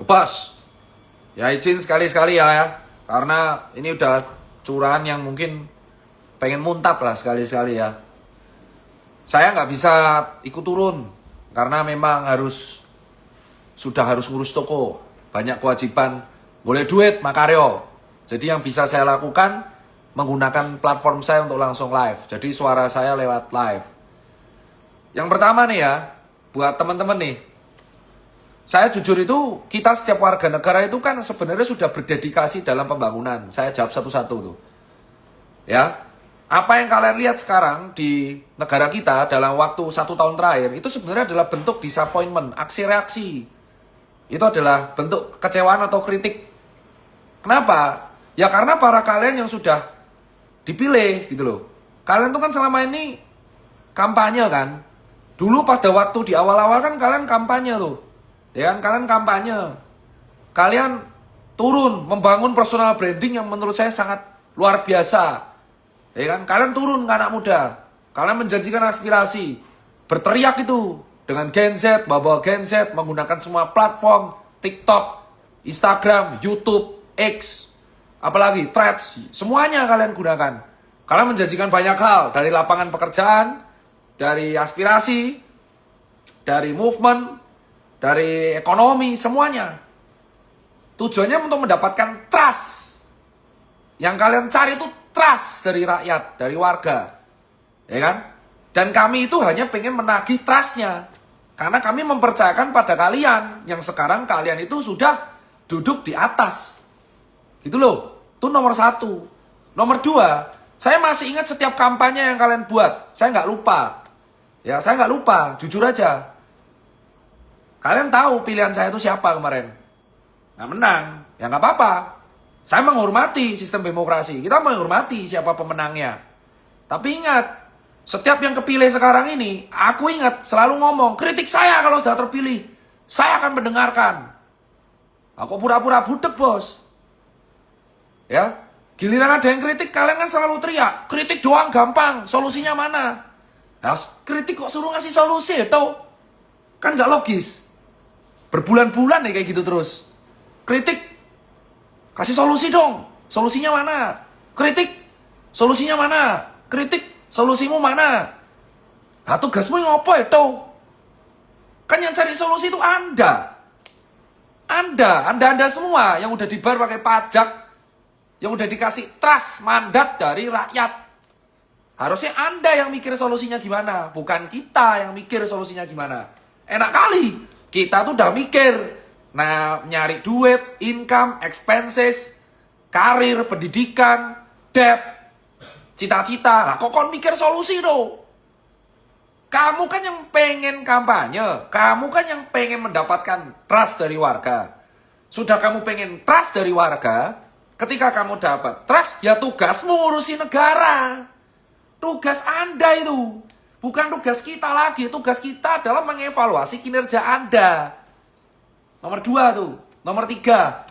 Bos, ya izin sekali-sekali ya. Karena ini udah curahan yang mungkin pengen muntap lah sekali-sekali ya. Saya nggak bisa ikut turun karena memang sudah harus ngurus toko, banyak kewajiban, boleh duit Makaryo. Jadi yang bisa saya lakukan menggunakan platform saya untuk langsung live. Jadi suara saya lewat live. Yang pertama nih ya, buat teman-teman nih, saya jujur itu, kita setiap warga negara itu kan sebenarnya sudah berdedikasi dalam pembangunan. Saya jawab satu-satu tuh. Ya, apa yang kalian lihat sekarang di negara kita dalam waktu 1 tahun terakhir, itu sebenarnya adalah bentuk disappointment, aksi reaksi. Itu adalah bentuk kekecewaan atau kritik. Kenapa? Ya karena para kalian yang sudah dipilih gitu loh. Kalian tuh kan selama ini kampanye kan. Dulu pada waktu di awal-awal kan kalian kampanye tuh. Ya kan, kalian kampanye. Kalian turun membangun personal branding yang menurut saya sangat luar biasa. Ya kan, kalian turun ke anak muda. Kalian menjanjikan aspirasi. Berteriak itu dengan Gen Z, bawa Gen Z, menggunakan semua platform, TikTok, Instagram, YouTube, X, apalagi Threads, semuanya kalian gunakan. Kalian menjanjikan banyak hal, dari lapangan pekerjaan, dari aspirasi, dari movement, dari ekonomi, semuanya. Tujuannya untuk mendapatkan trust. Yang kalian cari itu trust dari rakyat, dari warga. Ya kan? Dan kami itu hanya pengen menagih trustnya. Karena kami mempercayakan pada kalian, yang sekarang kalian itu sudah duduk di atas. Gitu loh. Itu nomor 1. Nomor 2, saya masih ingat setiap kampanye yang kalian buat. Saya nggak lupa. Ya, saya nggak lupa. Jujur aja. Kalian tahu pilihan saya itu siapa kemarin? Nggak menang. Ya nggak apa-apa. Saya menghormati sistem demokrasi. Kita menghormati siapa pemenangnya. Tapi ingat, setiap yang kepilih sekarang ini, aku ingat selalu ngomong, kritik saya kalau sudah terpilih. Saya akan mendengarkan. Aku pura-pura budek, bos. Ya, giliran ada yang kritik, kalian kan selalu teriak. Kritik doang gampang, solusinya mana? Nah, kritik kok suruh ngasih solusi, tau? Kan nggak logis. Berbulan-bulan nih kayak gitu terus. Kritik, kasih solusi dong. Solusinya mana? Kritik, solusinya mana? Kritik, solusimu mana? Nah, tugasmu yang apa itu? Kan yang cari solusi itu Anda. Anda semua yang udah dibayar pakai pajak, yang udah dikasih trust, mandat dari rakyat. Harusnya Anda yang mikir solusinya gimana, bukan kita yang mikir solusinya gimana. Enak kali. Kita tuh udah mikir, nah nyari duit, income, expenses, karir, pendidikan, debt, cita-cita. Nah, kok mikir solusi dong? Kamu kan yang pengen kampanye, kamu kan yang pengen mendapatkan trust dari warga. Sudah kamu pengen trust dari warga, ketika kamu dapat trust, ya tugasmu ngurusi negara. Tugas Anda itu. Bukan tugas kita lagi, tugas kita adalah mengevaluasi kinerja Anda. Nomor 2 tuh, nomor 3.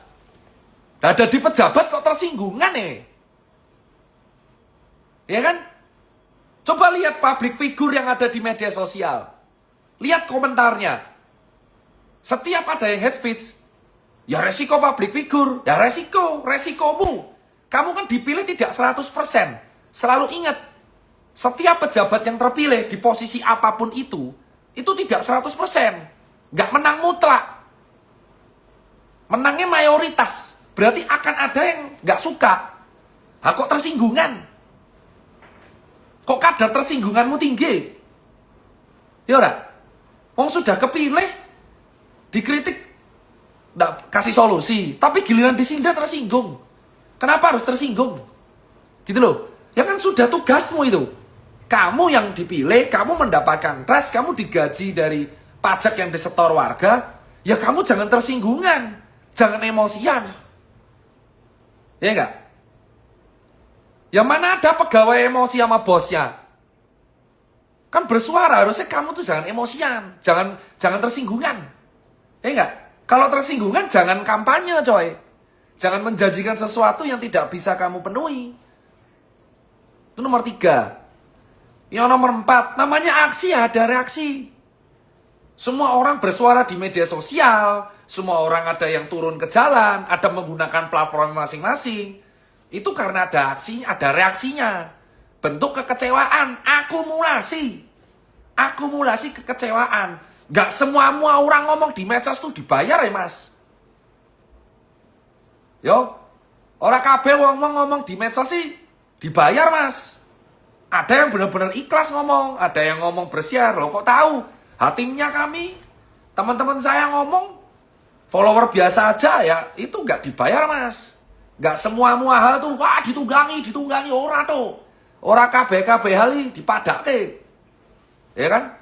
Ada di pejabat kok tersinggungan nih. Ya kan? Coba lihat public figure yang ada di media sosial. Lihat komentarnya. Setiap ada yang hate speech, ya resiko public figure, ya resikomu. Kamu kan dipilih tidak 100%. Selalu ingat, setiap pejabat yang terpilih di posisi apapun itu tidak 100%. Nggak menang mutlak. Menangnya mayoritas. Berarti akan ada yang nggak suka. Kok tersinggungan? Kok kadar tersinggunganmu tinggi? Ya udah. Wong sudah kepilih, dikritik, nggak kasih solusi. Tapi giliran disindir tersinggung. Kenapa harus tersinggung? Gitu loh. Ya kan sudah tugasmu itu. Kamu yang dipilih, kamu mendapatkan trust, kamu digaji dari pajak yang disetor warga, ya kamu jangan tersinggungan, jangan emosian. Ya enggak? Yang mana ada pegawai emosi sama bosnya? Kan bersuara, harusnya kamu tuh jangan emosian, jangan tersinggungan. Ya enggak? Kalau tersinggungan jangan kampanye, coy. Jangan menjanjikan sesuatu yang tidak bisa kamu penuhi. Itu nomor 3. Yang nomor 4, namanya aksi, ada reaksi. Semua orang bersuara di media sosial, semua orang ada yang turun ke jalan, ada menggunakan platform masing-masing. Itu karena ada aksinya, ada reaksinya. Bentuk kekecewaan, akumulasi kekecewaan. Gak semua orang ngomong di medsos tuh dibayar ya mas. Yo, orang kabeh ngomong di medsos sih dibayar mas. Ada yang benar-benar ikhlas ngomong, ada yang ngomong bersiar. Loh kok tahu? Hatimnya kami, teman-teman saya ngomong, follower biasa aja ya, itu gak dibayar mas. Gak semua hal tuh, wah ditunggangi, ora tuh. Ora kabeh hal dipadake. Ya kan?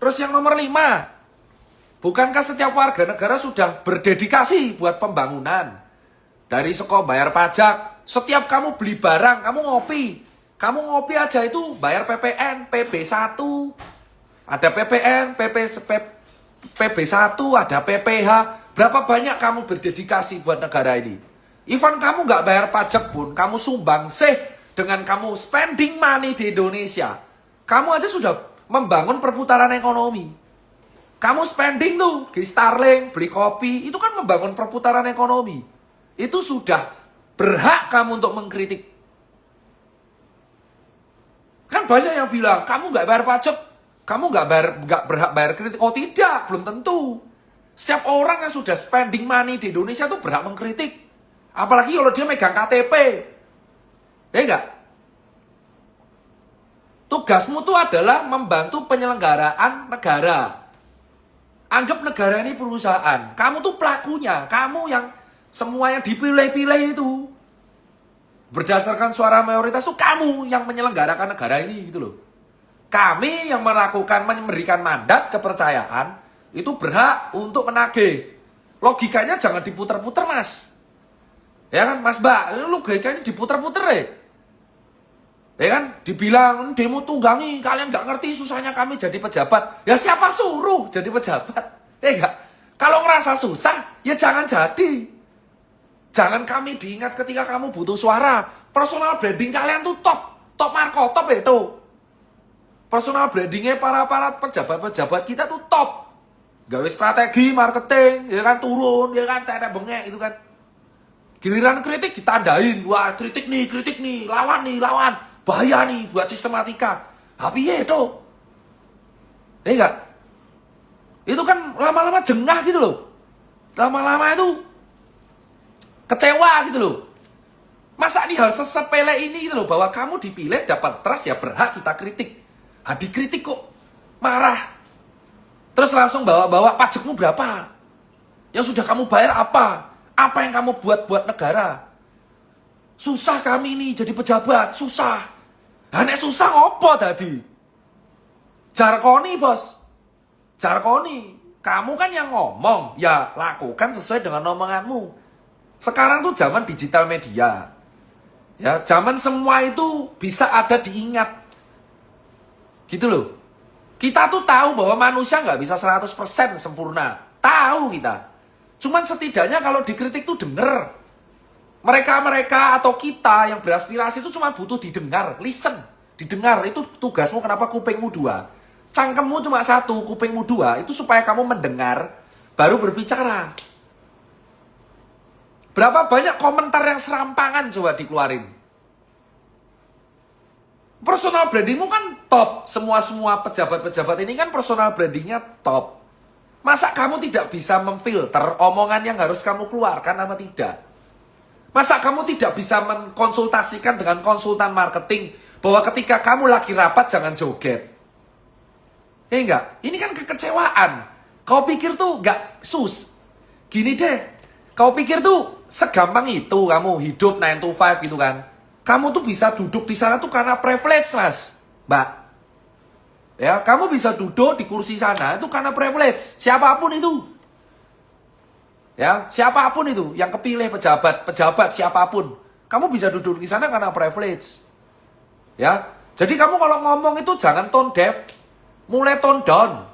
Terus yang nomor 5, bukankah setiap warga negara sudah berdedikasi buat pembangunan? Dari sekolah bayar pajak, setiap kamu beli barang, kamu ngopi aja itu bayar PPN, PB1, ada PPN, PB1, ada PPH. Berapa banyak kamu berdedikasi buat negara ini? Even kamu nggak bayar pajak pun, kamu sumbang dengan kamu spending money di Indonesia. Kamu aja sudah membangun perputaran ekonomi. Kamu spending tuh, di Starling, beli kopi, itu kan membangun perputaran ekonomi. Itu sudah berhak kamu untuk mengkritik. Kan banyak yang bilang, kamu nggak bayar pajak, kamu nggak berhak bayar kritik. Oh tidak, belum tentu. Setiap orang yang sudah spending money di Indonesia tuh berhak mengkritik. Apalagi kalau dia megang KTP. Ya enggak? Tugasmu tuh adalah membantu penyelenggaraan negara. Anggap negara ini perusahaan. Kamu tuh pelakunya. Kamu yang semuanya dipilih-pilih itu. Berdasarkan suara mayoritas tuh kamu yang menyelenggarakan negara ini gitu loh. Kami yang memberikan mandat kepercayaan itu berhak untuk menagih. Logikanya jangan diputer-puter mas. Ya kan mas mbak, logikanya diputer-puter ya. Ya kan, dibilang demo tunggangi, kalian gak ngerti susahnya kami jadi pejabat. Ya siapa suruh jadi pejabat? Ya enggak? Kalau ngerasa susah, ya jangan jadi. Jangan kami diingat ketika kamu butuh suara. Personal branding kalian tuh top markotop ya tuh. Personal brandingnya para pejabat-pejabat kita tuh top. Gawe strategi marketing, ya kan turun, ya kan tetek bengek itu kan. Giliran kritik ditandain, wah kritik nih, lawan. Bahaya nih buat sistematika. Tapi ya itu. Enggak. Itu kan lama-lama jengah gitu loh. Lama-lama itu kecewa gitu loh. Masa nih hal sesepele ini gitu loh, bahwa kamu dipilih dapat trust ya berhak kita kritik. Dikritik kok marah. Terus langsung bawa pajakmu berapa? Yang sudah kamu bayar apa? Apa yang kamu buat negara? Susah kami ini jadi pejabat, susah. Nek susah ngopo tadi? Jarkoni bos. Jarkoni. Kamu kan yang ngomong, ya lakukan sesuai dengan omonganmu. Sekarang tuh zaman digital media. Ya, zaman semua itu bisa ada diingat. Gitu loh. Kita tuh tahu bahwa manusia nggak bisa 100% sempurna. Tahu kita. Cuman setidaknya kalau dikritik tuh denger. Mereka atau kita yang beraspirasi itu cuma butuh didengar. Listen. Didengar. Itu tugasmu kenapa kupingmu 2. Cangkemmu cuma 1, kupingmu 2. Itu supaya kamu mendengar, baru berbicara. Berapa banyak komentar yang serampangan coba dikeluarin. Personal brandingmu kan top. Semua pejabat-pejabat ini kan personal brandingnya top. Masa kamu tidak bisa memfilter omongan yang harus kamu keluarkan apa tidak? Masa kamu tidak bisa mengkonsultasikan dengan konsultan marketing bahwa ketika kamu lagi rapat jangan joget? Ya enggak? Ini kan kekecewaan. Kau pikir tuh enggak gini deh. Kau pikir tuh segampang itu kamu hidup 9 to 5 gitu kan? Kamu tuh bisa duduk di sana tuh karena privilege, Mas. Mbak. Ya, kamu bisa duduk di kursi sana itu karena privilege. Siapapun itu. Ya, siapapun itu yang kepilih pejabat siapapun. Kamu bisa duduk di sana karena privilege. Ya. Jadi kamu kalau ngomong itu jangan tone deaf, mulai tone down.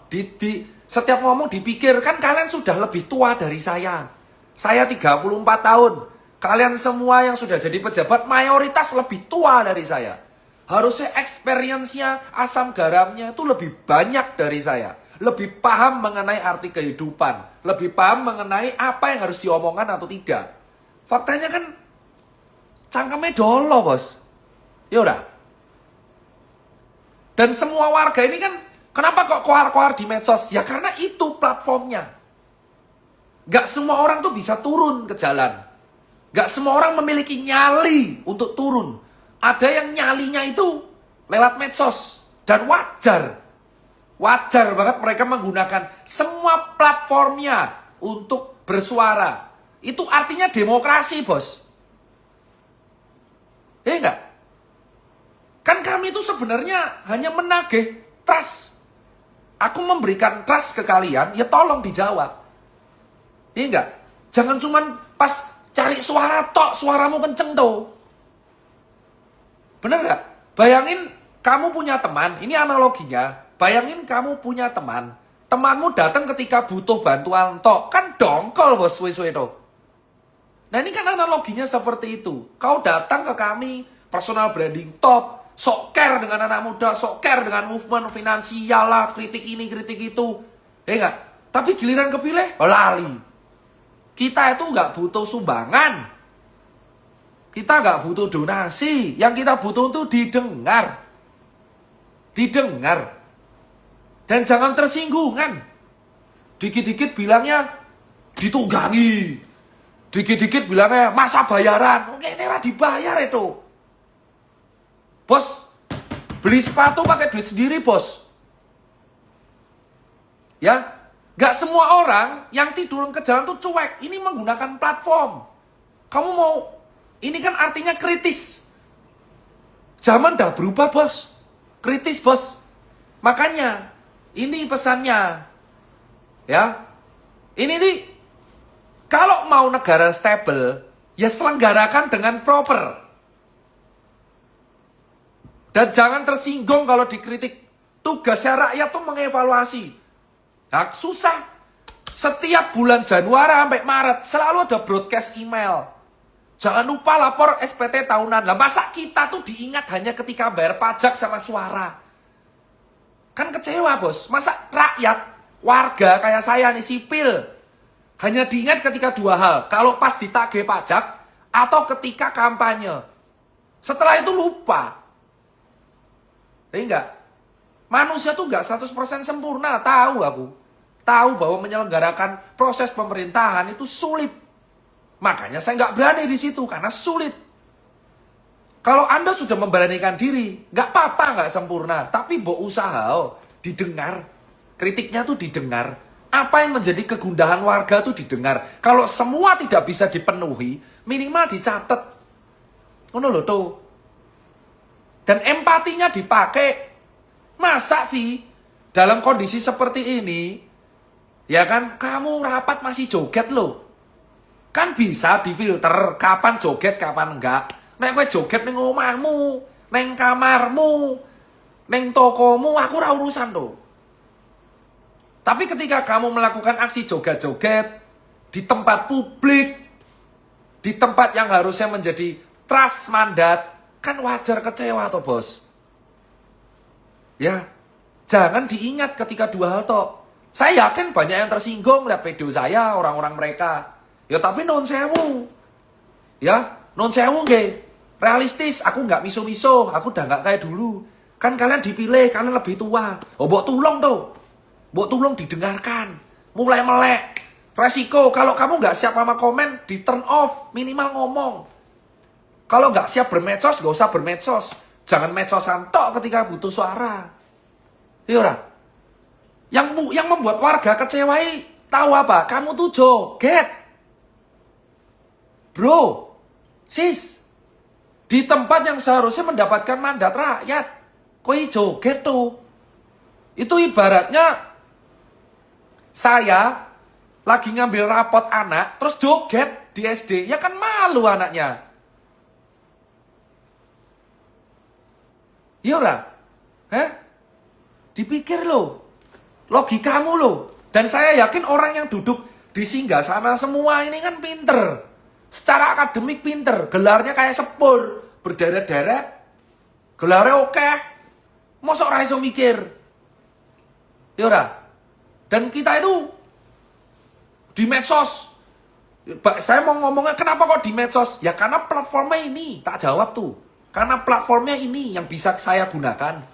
Setiap ngomong dipikir, kan kalian sudah lebih tua dari saya. Saya 34 tahun. Kalian semua yang sudah jadi pejabat mayoritas lebih tua dari saya. Harusnya experience-nya, asam garamnya itu lebih banyak dari saya. lebih paham mengenai arti kehidupan, lebih paham mengenai apa yang harus diomongkan atau tidak. Faktanya kan cangkemnya dolo, bos. Ya udah. Dan semua warga ini kan, kenapa kok koar-koar di medsos? Ya karena itu platformnya. Gak semua orang tuh bisa turun ke jalan. Gak semua orang memiliki nyali untuk turun. Ada yang nyalinya itu lewat medsos. Dan wajar. Wajar banget mereka menggunakan semua platformnya untuk bersuara. Itu artinya demokrasi, bos. Ya enggak? Kan kami itu sebenarnya hanya menagih trust. Aku memberikan trust ke kalian, ya tolong dijawab. Iya enggak? Jangan cuman pas cari suara tok, suaramu kenceng tuh. Bener enggak? Bayangin kamu punya teman, ini analoginya. Bayangin kamu punya teman. Temanmu datang ketika butuh bantuan tok. Kan dongkol, bos, suwe-suwe tuh. Nah ini kan analoginya seperti itu. Kau datang ke kami, personal branding top, sok care dengan anak muda, sok care dengan movement finansial lah, kritik ini, kritik itu. Ya enggak? Tapi giliran kepilih, lali. Kita itu nggak butuh sumbangan. Kita nggak butuh donasi. Yang kita butuh itu didengar. Didengar. Dan jangan tersinggungan. Dikit-dikit bilangnya ditunggangi. Dikit-dikit bilangnya masa bayaran. Oke, ini dibayar itu. Bos, beli sepatu pakai duit sendiri, bos. Ya, gak semua orang yang tidur ke jalan tuh cuek. Ini menggunakan platform. Kamu mau, ini kan artinya kritis. Zaman dah berubah, bos. Kritis, bos. Makanya, ini pesannya. Ya, ini nih, kalau mau negara stable, ya selenggarakan dengan proper. Dan jangan tersinggung kalau dikritik. Tugasnya rakyat tuh mengevaluasi. Nah, susah. Setiap bulan Januari sampai Maret selalu ada broadcast email. Jangan lupa lapor SPT tahunan. Lah masa kita tuh diingat hanya ketika bayar pajak sama suara? Kan kecewa, bos. Masa rakyat, warga kayak saya nih, sipil, hanya diingat ketika dua hal. Kalau pas ditagih pajak atau ketika kampanye. Setelah itu lupa. Enggak. Manusia tuh enggak 100% sempurna, tahu aku. Tahu bahwa menyelenggarakan proses pemerintahan itu sulit. Makanya saya enggak berani di situ karena sulit. Kalau Anda sudah memberanikan diri, enggak apa-apa enggak sempurna, tapi bo usaha didengar. Kritiknya tuh didengar. Apa yang menjadi kegundahan warga tuh didengar. Kalau semua tidak bisa dipenuhi, minimal dicatat. Ngono lho tuh. Dan empatinya dipakai. Masa sih dalam kondisi seperti ini, ya kan, kamu rapat masih joget loh. Kan bisa difilter kapan joget, kapan enggak. Nek kowe joget ning omahmu, ning kamarmu, ning tokomu, aku ora urusan tuh. Tapi ketika kamu melakukan aksi joget-joget di tempat publik, di tempat yang harusnya menjadi trust mandat, kan wajar kecewa toh, bos. Ya, jangan diingat ketika dua hal toh. Saya yakin banyak yang tersinggung lihat video saya, orang-orang mereka. Ya tapi non sewu. Ya, non sewu nggih. Realistis, aku nggak miso-miso, aku udah nggak kayak dulu. Kan kalian dipilih, kalian lebih tua. Oh, mbok tulung tuh. Mbok tulung didengarkan. Mulai melek. Resiko, kalau kamu nggak siap sama komen, di turn off, minimal ngomong. Kalau nggak siap bermedsos, nggak usah bermedsos. Jangan medsosan tok ketika butuh suara. Iya. Yang membuat warga kecewai, tahu apa? Kamu tuh joget. Bro, sis, di tempat yang seharusnya mendapatkan mandat rakyat, koi joget tuh. Itu ibaratnya saya lagi ngambil rapot anak, terus joget di SD, ya kan malu anaknya. Iya ora? Hah? Dipikir lo, logikamu lo. Dan saya yakin orang yang duduk di singgasana semua ini kan pinter. Secara akademik pinter, gelarnya kayak sepur, berderet-deret. Gelarnya oke. Mosok ra iso mikir. Ya ora? Dan kita itu di medsos, saya mau ngomongnya kenapa kok di medsos? Ya karena platformnya ini, tak jawab tuh. Karena platformnya ini yang bisa saya gunakan.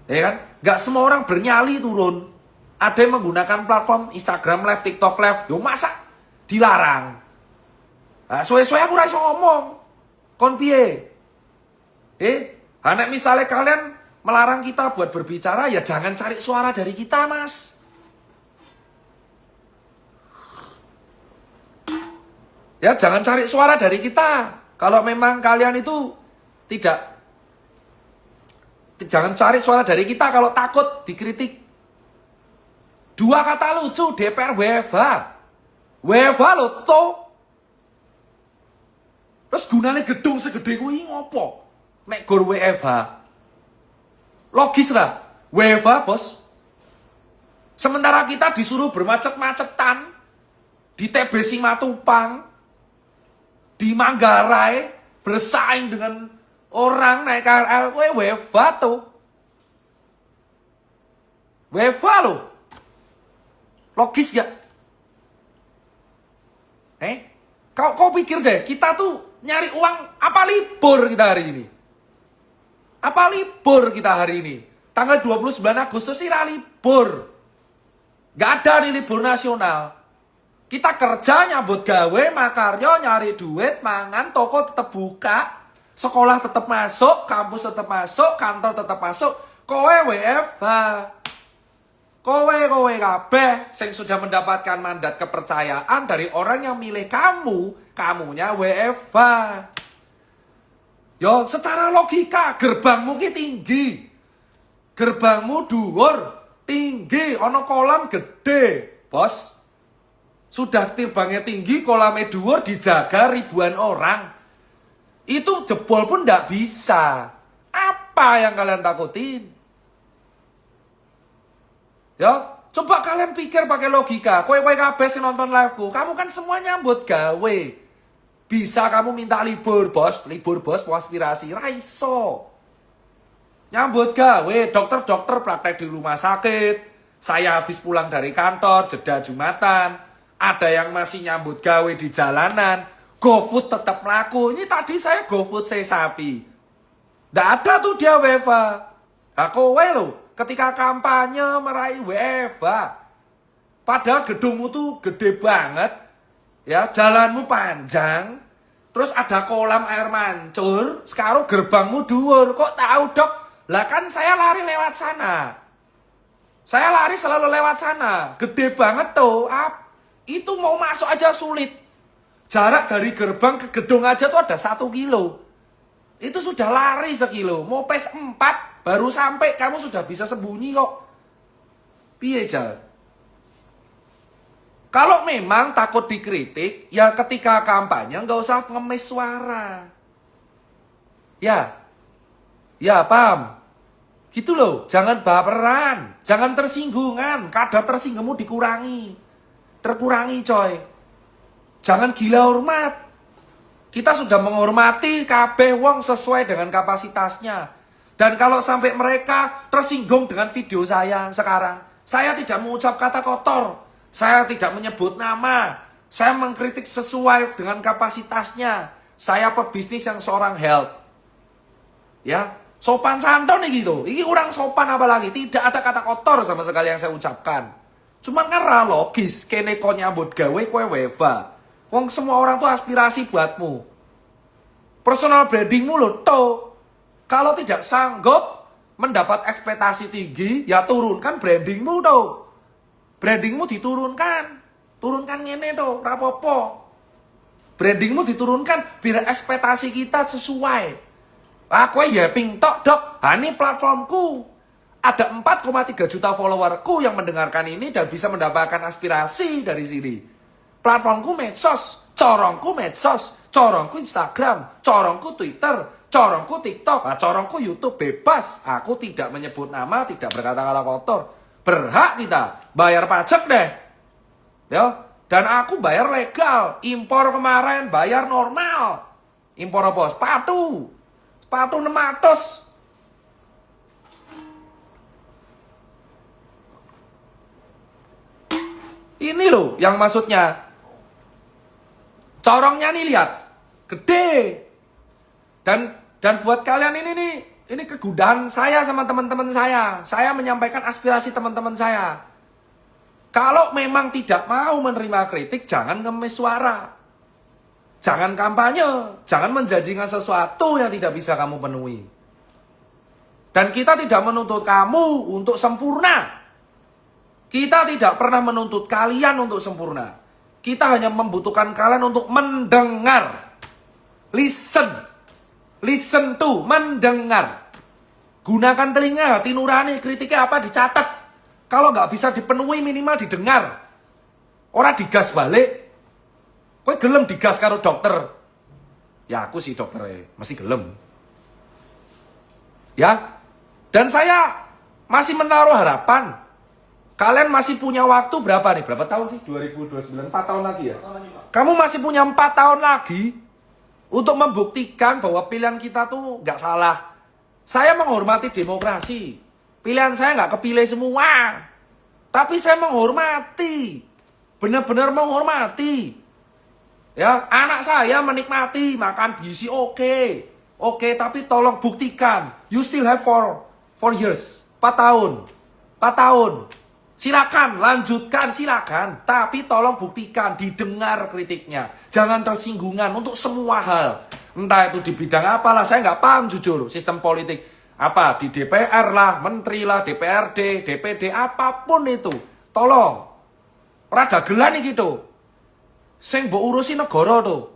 Ya kan? Gak semua orang bernyali turun. Ada yang menggunakan platform Instagram Live, TikTok Live. Yo masa dilarang? Nah, suwe-suwe aku raiso ngomong. Kon piye? Anak misalnya kalian melarang kita buat berbicara, ya jangan cari suara dari kita, Mas. Ya jangan cari suara dari kita. Kalau memang kalian itu jangan cari suara dari kita kalau takut dikritik. 2 kata lucu, DPR WFH. WFH lo toh. Terus gunanya gedung segede kuwi ngopo? Nek gor WFH. Logis lah. WFH, Bos. Sementara kita disuruh bermacet-macetan di TB Simatupang, di Manggarai, bersaing dengan orang naik KRL, WFH tuh. WFH loh. Logis gak? Kau pikir deh, kita tuh nyari uang, apa libur kita hari ini? Apa libur kita hari ini? Tanggal 29 Agustus sih libur. Gak ada nih libur nasional. Kita kerja, nyambut gawe, makaryo, nyari duit, mangan, toko tetap buka, sekolah tetap masuk, kampus tetap masuk, kantor tetap masuk. Kowe WFH. Kowe kabeh sing sudah mendapatkan mandat kepercayaan dari orang yang milih kamu, kamunya WFH. Yo, secara logika gerbangmu ki tinggi. Gerbangmu dhuwur, tinggi, ono kolam gede, Bos. Sudah terbangnya tinggi, kolamnya dhuwur, dijaga ribuan orang. Itu jebol pun ndak bisa. Apa yang kalian takutin? Ya, coba kalian pikir pakai logika. Kowe kabeh sing nonton live-ku, kamu kan semua nyambut gawe. Bisa kamu minta libur, Bos, mau aspirasi, ra iso. Nyambut gawe, dokter-dokter praktek di rumah sakit. Saya habis pulang dari kantor, jeda Jumatan. Ada yang masih nyambut gawe di jalanan. GoFood tetap laku. Ini tadi saya GoFood saya sapi. Nggak ada tuh dia WFH. Kowe loh. Ketika kampanye meraih WFH, padahal gedungmu tuh gede banget, ya jalanmu panjang, terus ada kolam air mancur, sekarang gerbangmu dhuwur, kok tahu dok? Lah kan saya lari lewat sana, saya lari selalu lewat sana, gede banget tuh, itu mau masuk aja sulit, jarak dari gerbang ke gedung aja tuh ada 1 kilo, itu sudah lari 1 kilo, mau pes 4, baru sampai kamu sudah bisa sembunyi kok. Piye Jal? Kalau memang takut dikritik, ya ketika kampanye nggak usah ngemis suara. Ya paham. Gitu loh, jangan baperan, jangan tersinggungan, kadar tersinggungmu terkurangi coy. Jangan gila hormat. Kita sudah menghormati kabeh wong sesuai dengan kapasitasnya. Dan kalau sampai mereka tersinggung dengan video saya sekarang, saya tidak mengucap kata kotor, saya tidak menyebut nama, saya mengkritik sesuai dengan kapasitasnya. Saya pebisnis yang seorang health. Ya, sopan santun nih gitu. Ini orang sopan apalagi, tidak ada kata kotor sama sekali yang saya ucapkan. Cuman kan logis, kene kau nyambut gawe kowe WFH. Wong semua orang tuh aspirasi buatmu. Personal brandingmu lo toh. Kalau tidak sanggup mendapat ekspektasi tinggi, ya turunkan brandingmu tuh. Brandingmu diturunkan. Turunkan ngene tuh, rapopo. Brandingmu diturunkan biar ekspektasi kita sesuai. Aku ya ping tok dok, ini platformku. Ada 4,3 juta followerku yang mendengarkan ini dan bisa mendapatkan aspirasi dari sini. Platformku medsos, corongku medsos, corongku Instagram, corongku Twitter, corongku TikTok, corongku YouTube, bebas. Aku tidak menyebut nama, tidak berkata-kata kotor. Berhak kita bayar pajak deh. Ya, dan aku bayar legal. Impor kemarin bayar normal. Impor apa? Sepatu 600. Ini loh yang maksudnya. Corongnya nih lihat. Gede. Dan buat kalian ini kegundahan saya sama teman-teman saya. Saya menyampaikan aspirasi teman-teman saya. Kalau memang tidak mau menerima kritik, jangan ngemis suara. Jangan kampanye. Jangan menjanjikan sesuatu yang tidak bisa kamu penuhi. Dan kita tidak menuntut kamu untuk sempurna. Kita tidak pernah menuntut kalian untuk sempurna. Kita hanya membutuhkan kalian untuk mendengar. Listen. Listen to, mendengar. Gunakan telinga, hati nurani, kritiknya apa dicatat. Kalau nggak bisa dipenuhi minimal didengar. Orang digas balik. Kowe gelem digas karo dokter. Ya aku sih dokter, mesti gelem. Ya. Dan saya masih menaruh harapan. Kalian masih punya waktu berapa nih? Berapa tahun sih? 2029, 4 tahun lagi ya? Kamu masih punya 4 tahun lagi untuk membuktikan bahwa pilihan kita tuh nggak salah. Saya menghormati demokrasi. Pilihan saya nggak kepilih semua. Tapi saya menghormati. Benar-benar menghormati. Ya, anak saya menikmati makan gizi oke. Oke, tapi tolong buktikan. You still have 4 years. 4 tahun. 4 tahun. Silakan, lanjutkan, silakan. Tapi tolong buktikan, didengar kritiknya. Jangan tersinggungan untuk semua hal. Entah itu di bidang apalah, saya nggak paham jujur. Sistem politik, apa, di DPR lah, menteri lah, DPRD, DPD, apapun itu. Tolong. Rada gelan nih gitu. Sing mbok urusi negara tuh.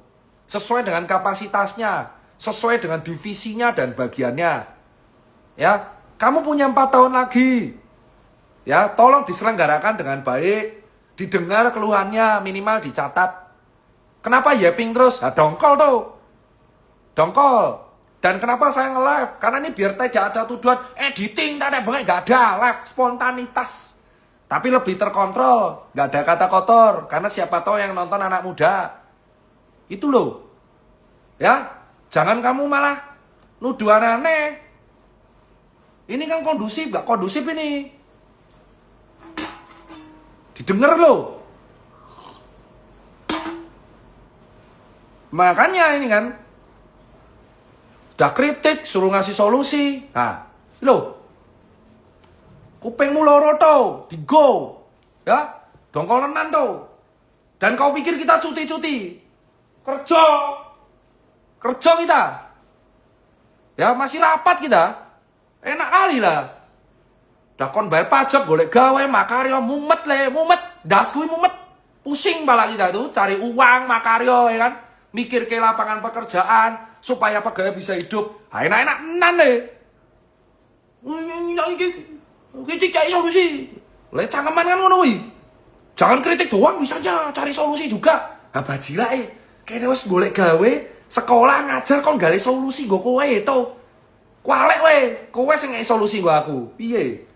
Sesuai dengan kapasitasnya. Sesuai dengan divisinya dan bagiannya. Ya, kamu punya 4 tahun lagi. Ya, tolong diselenggarakan dengan baik, didengar keluhannya, minimal dicatat. Kenapa yaping terus? Nah, dongkol tuh. Dongkol. Dan kenapa saya nge-live? Karena ini biar tidak ada tuduhan, editing, tak ada banget, gak ada. Live, spontanitas. Tapi lebih terkontrol, gak ada kata kotor. Karena siapa tahu yang nonton anak muda. Itu loh. Ya, jangan kamu malah nuduh aneh-aneh. Ini kan kondusif, gak kondusif ini. Didengar loh. Makanya ini kan. Udah kritik, suruh ngasih solusi. Nah, loh. Kupingmu loro tuh, digo. Ya, dongkol tenan tuh. Dan kau pikir kita cuti-cuti. Kerja. Kerja kita. Ya, masih rapat kita. Enak kali lah. Dakon bayar pajak, golek gawe, makaryo, mumet le, mumet, das kuwi mumet. Pusing pala kita itu, cari uang, makaryo, ya kan. Mikir ke lapangan pekerjaan, supaya pegawai bisa hidup. Enak-enak enan le. Ini cari solusi. Oleh cangkeman kan ngono kuwi. Jangan kritik doang, bisa aja cari solusi juga. Gak bajila kayaknya wis golek gawe, sekolah ngajar kon gale solusi nggo kowe to. Kualek we, kowe sing ngai solusi nggo aku. Piye?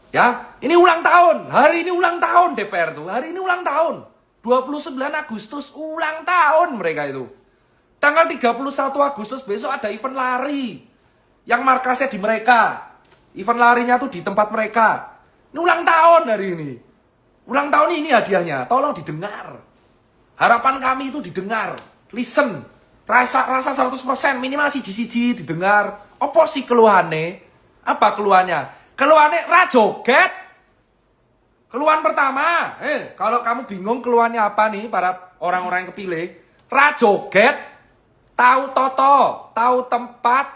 Ya, ini ulang tahun. Hari ini ulang tahun DPR tuh. Hari ini ulang tahun. 29 Agustus ulang tahun mereka itu. Tanggal 31 Agustus besok ada event lari. Yang markasnya di mereka. Event larinya tuh di tempat mereka. Ini ulang tahun hari ini. Ulang tahun ini hadiahnya. Tolong didengar. Harapan kami itu didengar. Listen. Rasa 100% minimal siji-siji didengar. Apa sih keluhannya? Apa keluhannya? Keluhannya rajoget. Keluhan pertama, kalau kamu bingung keluhannya apa nih para orang-orang yang kepilih, rajoget, tahu toto, tahu tempat.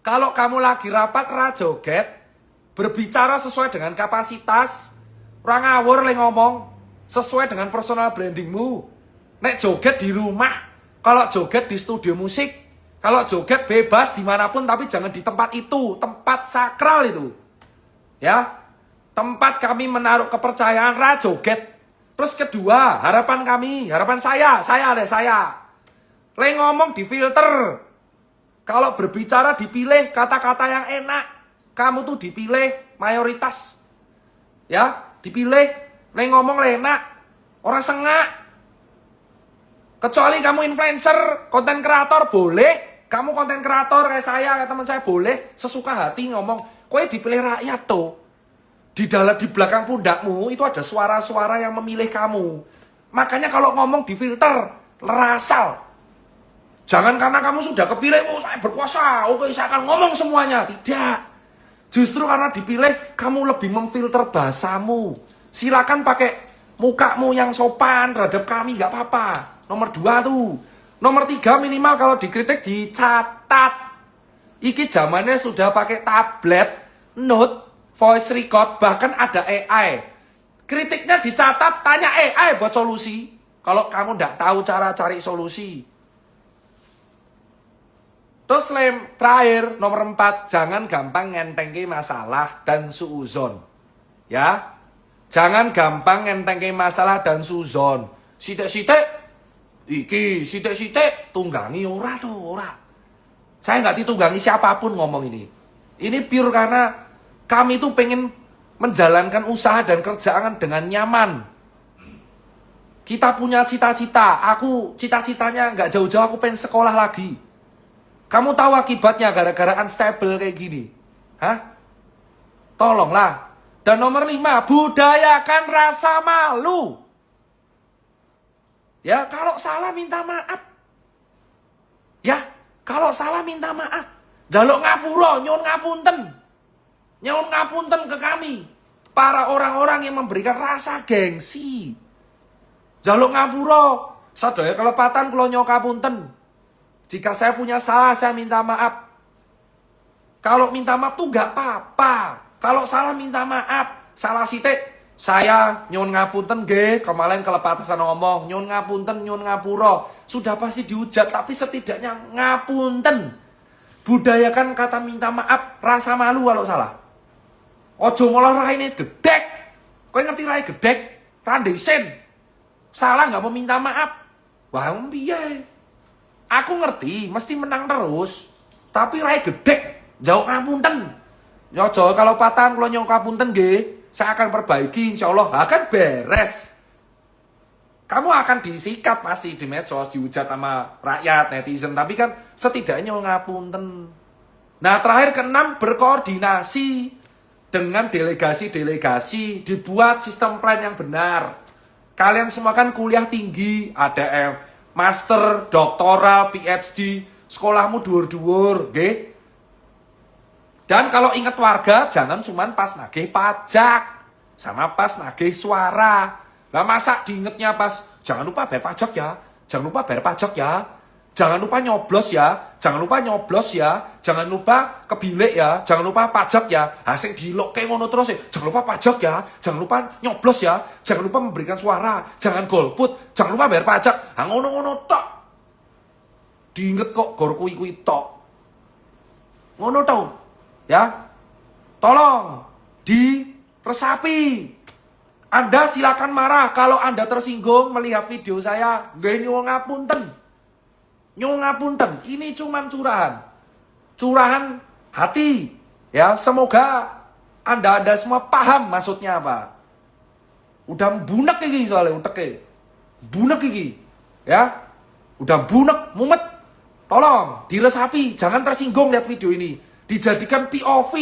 Kalau kamu lagi rapat rajoget, berbicara sesuai dengan kapasitas, orang ngawur le ngomong, sesuai dengan personal brandingmu. Nek joget di rumah, kalau joget di studio musik, kalau joget bebas dimanapun tapi jangan di tempat itu, tempat sakral itu. Ya, tempat kami menaruh kepercayaan rajoget. Terus kedua, harapan kami, harapan saya. Le ngomong di filter. Kalau berbicara dipilih kata-kata yang enak. Kamu tuh dipilih mayoritas. Ya, dipilih. Le ngomong le enak. Orang sengak. Kecuali kamu influencer, konten kreator boleh. Kamu konten kreator kayak saya, kayak teman saya boleh sesuka hati ngomong. Kowe dipilih rakyat tuh. di belakang pundakmu itu ada suara-suara yang memilih kamu. Makanya kalau ngomong di filter, lerasal. Jangan karena kamu sudah kepilih, oh saya berkuasa, oke saya akan ngomong semuanya. Tidak. Justru karena dipilih, kamu lebih memfilter bahasamu. Silakan pakai mukamu yang sopan terhadap kami, gak apa-apa. Nomor 2 tuh. Nomor 3 minimal kalau dikritik dicatat. Iki zamannya sudah pakai tablet, note, voice record, bahkan ada AI. Kritiknya dicatat, tanya AI buat solusi. Kalau kamu nggak tahu cara cari solusi. Terus terakhir, nomor 4, jangan gampang ngentengke masalah dan suuzon. Ya, jangan gampang ngentengke masalah dan suuzon. Sitek-sitek, iki, sitek-sitek, tunggangi ora tuh, ora. Saya nggak ditunggangi siapapun ngomong ini. Ini pure karena kami tuh pengen menjalankan usaha dan kerjaan dengan nyaman. Kita punya cita-cita. Aku cita-citanya nggak jauh-jauh, aku pengen sekolah lagi. Kamu tahu akibatnya gara-gara unstable kayak gini? Hah? Tolonglah. Dan nomor 5, budayakan rasa malu. Ya, kalau salah minta maaf. Ya, kalau salah minta maaf. Jaluk ngapura, nyuwun ngapunten. Nyuwun ngapunten ke kami. Para orang-orang yang memberikan rasa gengsi. Jaluk ngapura. Sadaya kelepatan kula nyuwun ngapunten. Jika saya punya salah, saya minta maaf. Kalau minta maaf tuh gak apa-apa. Kalau salah minta maaf. Salah sitik, saya nyuwun ngapunten nggih, kemarin kelepatasan ngomong, nyuwun ngapunten, nyuwun ngapura. Sudah pasti dihujat, tapi setidaknya ngapunten. Budayakan kata minta maaf, rasa malu kalau salah. Ojo malah raine gedek. Kowe ngerti rai gedek? Randesen. Salah nggak mau minta maaf. Wah, piye? Aku ngerti, mesti menang terus. Tapi rai gedek, jauh ngapunten. Ojo kalau patan kalau nyong ngapunten nggih, saya akan perbaiki insyaallah akan beres. Kamu akan disikat pasti di medsos, dihujat sama rakyat, netizen. Tapi kan setidaknya ngapunten. Nah terakhir ke-6, berkoordinasi dengan delegasi-delegasi. Dibuat sistem plan yang benar. Kalian semua kan kuliah tinggi, ada master, doktoral, PhD. Sekolahmu dhuwur-dhuwur, nggih. Dan kalau ingat warga, jangan cuma pas nagih pajak. Sama pas nagih suara. Lah masa diingetnya pas, jangan lupa bayar pajak ya, jangan lupa bayar pajak ya, jangan lupa nyoblos ya, jangan lupa nyoblos ya, jangan lupa kebilik ya, jangan lupa pajak ya, hasil dilok kayak ngono terus ya, jangan lupa pajak ya, jangan lupa nyoblos ya, jangan lupa memberikan suara, jangan golput, jangan lupa bayar pajak, ngono-ngono tok. Diinget kok gor kui-kui tok. Ngono tau, ya, tolong diresapi. Anda silakan marah kalau Anda tersinggung melihat video saya. Nggih nyuwun ngapunten. Nyuwun ngapunten. Ini cuman curahan. Curahan hati. Ya, semoga Anda semua paham maksudnya apa. Udah bunek iki soalnya uteke. Bunek iki. Ya. Udah bunek, mumet. Tolong diresapi, jangan tersinggung lihat video ini. Dijadikan POV.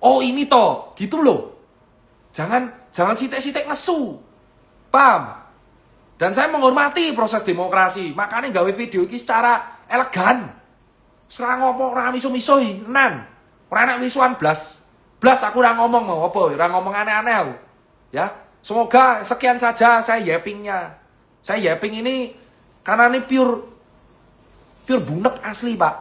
Oh, ini toh, gitu loh. Jangan sitek-sitek nesu. Paham? Dan saya menghormati proses demokrasi. Makanya gawe video ini secara elegan. Serang ngomong ora miso-misoi, tenan. Ora enak wisuan blas. Blas aku ora ngomong mau apa, ora ngomong aneh-aneh aku. Ya. Semoga sekian saja saya yappingnya. Saya yapping ini karena ini pure bunek asli, Pak.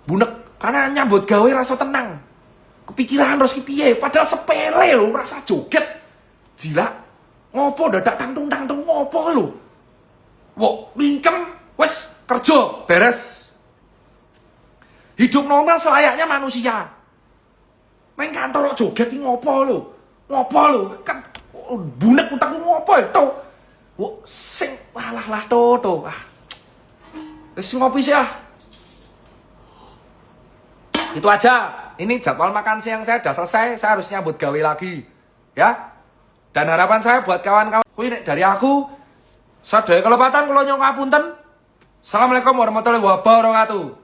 Bunek. Karena nyambut gawe rasa tenang. Kepikiran harus piye, padahal sepele lho, rasa joget. Jila. Ngopo dadak tangtung-tangtung ngopo lho. Wok, mingkem, wes kerja, beres. Hidup normal selayaknya manusia. Neng kantor joget iki ngopo lho. Ngopo lho, kan bunek utakku ngopo to. Wok, sing walah to. Wis ngopi sih ah. Itu aja. Ini jadwal makan siang saya sudah selesai. Saya harus nyambut gawe lagi. Ya. Dan harapan saya buat kawan-kawan. Dari aku. Sadaya kelepatan kalau nyong ngapunten. Assalamualaikum warahmatullahi wabarakatuh.